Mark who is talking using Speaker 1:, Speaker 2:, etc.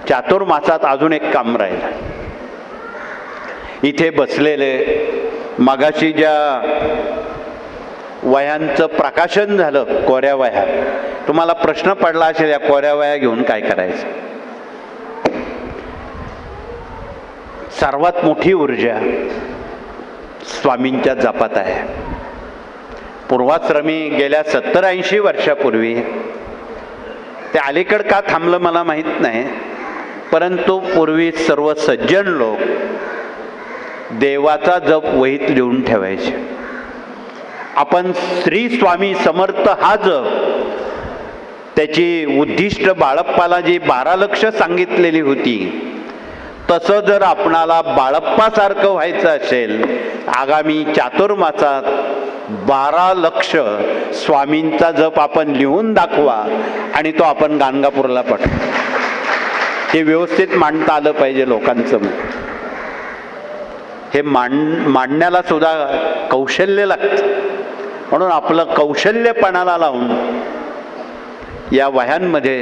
Speaker 1: चातुर्मासात अजून एक काम राहिलं. इथे बसलेले मगाशी ज्या वह्यांचं प्रकाशन झालं, कोऱ्या वह्या, तुम्हाला प्रश्न पडला असेल या कोऱ्या वह्या घेऊन काय करायचं. सर्वात मोठी ऊर्जा स्वामींच्या जपात आहे. पूर्वाश्रमी गेल्या 70-80 वर्षापूर्वी, ते अलीकड का थांबलं मला माहीत नाही, परंतु पूर्वी सर्व सज्जन लोक देवाचा जप वहीत लिहून ठेवायचे. आपण श्री स्वामी समर्थ हा जप, त्याची उद्दिष्ट बाळप्पाला जी 12 लक्ष सांगितलेली होती, तसं जर आपणाला बाळप्पासारखं व्हायचं असेल, आगामी चातुर्मासात 12 लक्ष स्वामींचा जप आपण लिहून दाखवा आणि तो आपण गाणगापूरला पाठवू. हे व्यवस्थित मांडता आलं पाहिजे लोकांचं. हे मांडण्याला सुद्धा कौशल्य लागतं. म्हणून आपलं कौशल्यपणाला लावून या वह्यांमध्ये